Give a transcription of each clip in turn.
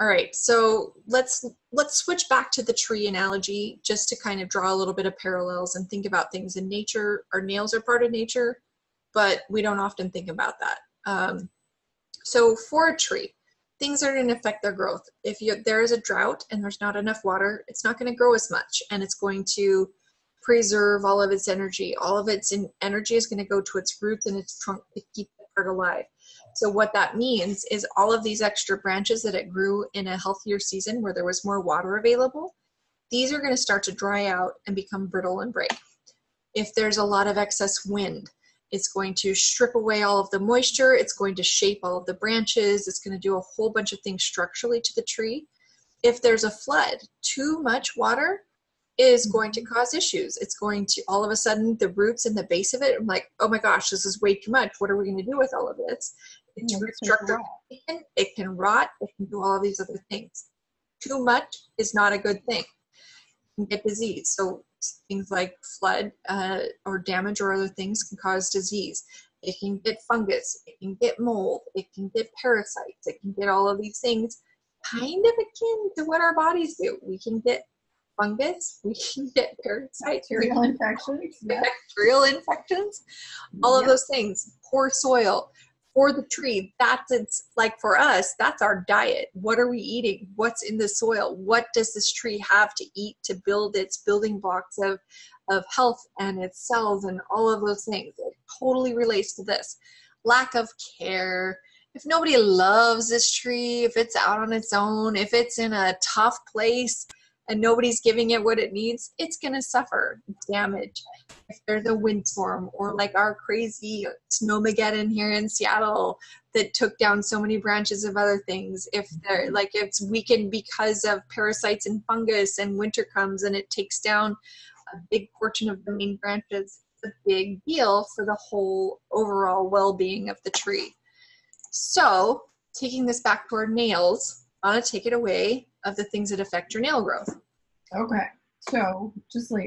All right, so let's switch back to the tree analogy just to kind of draw a little bit of parallels and think about things in nature. Our nails are part of nature, but we don't often think about that. So for a tree, things are going to affect their growth. If there is a drought and there's not enough water, it's not going to grow as much, and it's going to preserve all of its energy. All of its energy is going to go to its roots and its trunk to keep the part alive. So what that means is all of these extra branches that it grew in a healthier season where there was more water available, these are going to start to dry out and become brittle and break. If there's a lot of excess wind, it's going to strip away all of the moisture. It's going to shape all of the branches. It's going to do a whole bunch of things structurally to the tree. If there's a flood, too much water is going to cause issues. It's going to, all of a sudden, the roots and the base of it, I'm like, oh my gosh, this is way too much. What are we going to do with all of this? It's structure. It can rot. It can do all of these other things. Too much is not a good thing. It can get disease. So things like flood or damage or other things can cause disease. It can get fungus. It can get mold. It can get parasites. It can get all of these things kind of akin to what our bodies do. We can get fungus, we can get parasites, bacterial infections, bacterial infections, all of those things. Poor soil for the tree. It's like for us, that's our diet. What are we eating? What's in the soil? What does this tree have to eat to build its building blocks of health and its cells and all of those things? It totally relates to this. Lack of care. If nobody loves this tree, if it's out on its own, if it's in a tough place, and nobody's giving it what it needs, it's going to suffer damage. If there's a windstorm or like our crazy snowmageddon here in Seattle that took down so many branches of other things, if they're like it's weakened because of parasites and fungus and winter comes and it takes down a big portion of the main branches, it's a big deal for the whole overall well-being of the tree. So taking this back to our nails, I want to take it away of the things that affect your nail growth. Okay. So just like,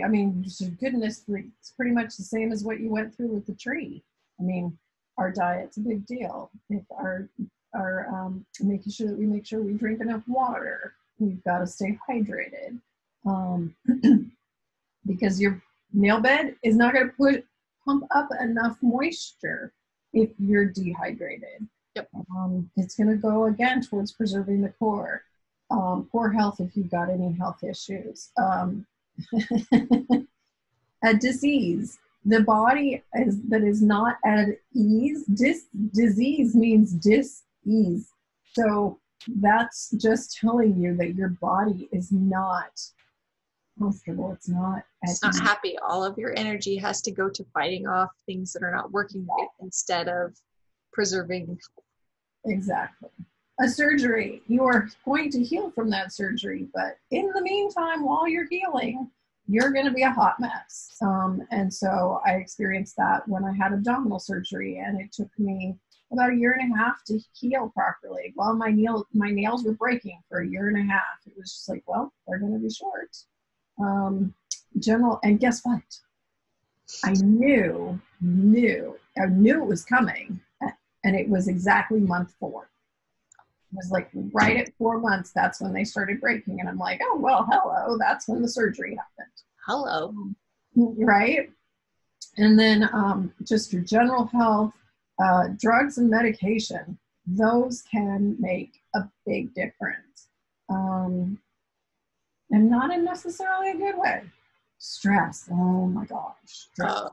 goodness, it's pretty much the same as what you went through with the tree. I mean, our diet's a big deal. If our making sure that we make sure we drink enough water. We've got to stay hydrated. Because your nail bed is not going to pump up enough moisture if you're dehydrated. Yep. It's going to go again towards preserving the core. Poor health if you've got any health issues. A disease. The body that is not at ease. Disease means dis-ease. So that's just telling you that your body is not comfortable. It's not happy. All of your energy has to go to fighting off things that are not working right instead of preserving. Exactly. A surgery, you are going to heal from that surgery, but in the meantime, while you're healing, you're going to be a hot mess. And so I experienced that when I had abdominal surgery, and it took me about 1.5 years to heal properly. Well, my nails were breaking for 1.5 years. It was just like, well, they're going to be short. And guess what? I knew it was coming, and it was exactly month 4. It was like right at 4 months, that's when they started breaking. And I'm like, oh, well, hello, that's when the surgery happened. Hello. Right? And then just your general health, drugs and medication, those can make a big difference. And not in necessarily a good way. Stress. Oh my gosh. Stress.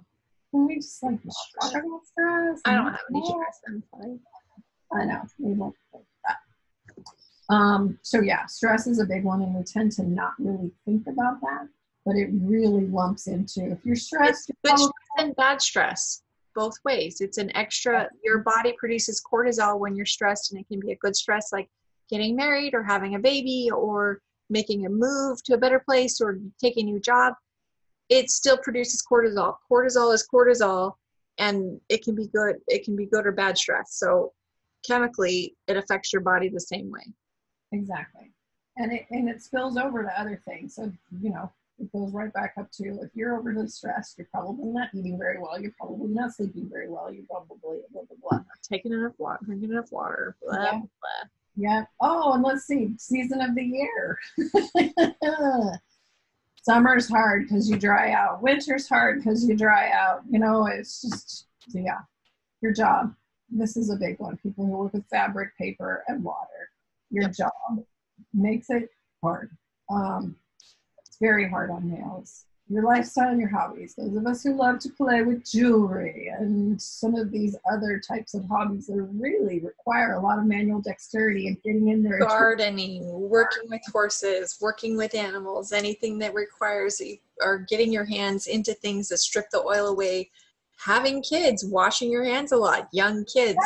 Can we just like talk about stress? I don't have any stress. I'm fine. I know. We won't think that. So yeah, stress is a big one, and we tend to not really think about that, but it really lumps into, if you're stressed, it's good stress and bad stress, both ways. It's an extra, your body produces cortisol when you're stressed, and it can be a good stress, like getting married or having a baby or making a move to a better place or taking a new job. It still produces cortisol. Cortisol is cortisol, and it can be good. It can be good or bad stress. So chemically, it affects your body the same way. Exactly. And it spills over to other things. So, it goes right back up to, if you're overly stressed, you're probably not eating very well. You're probably not sleeping very well. You're probably blah, blah, blah. Taking enough water, drinking enough water, blah, yeah. blah. Yep. Oh, and let's see, season of the year. Summer's hard because you dry out. Winter's hard because you dry out. You know, it's just, yeah, your job. This is a big one. People who work with fabric, paper, and water. Your Yep. job makes it hard. It's very hard on nails. Your lifestyle and your hobbies. Those of us who love to play with jewelry and some of these other types of hobbies that really require a lot of manual dexterity and getting in there. Gardening, working with horses, working with animals, anything that requires or getting your hands into things that strip the oil away. Having kids, washing your hands a lot, young kids,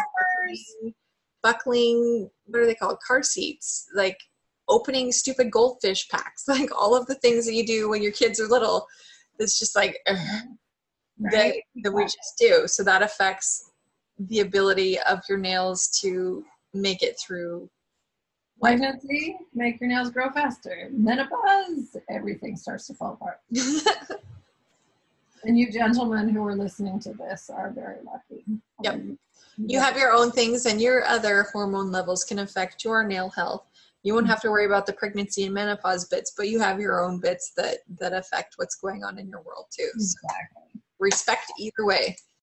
buckling, what are they called? Car seats, like opening stupid goldfish packs, like all of the things that you do when your kids are little. It's just like, that we just do. So that affects the ability of your nails to make it through. Pregnancy, make your nails grow faster. Menopause, everything starts to fall apart. And you gentlemen who are listening to this are very lucky. Yep. You have your own things, and your other hormone levels can affect your nail health. You won't have to worry about the pregnancy and menopause bits, but you have your own bits that affect what's going on in your world too. Exactly. So respect either way.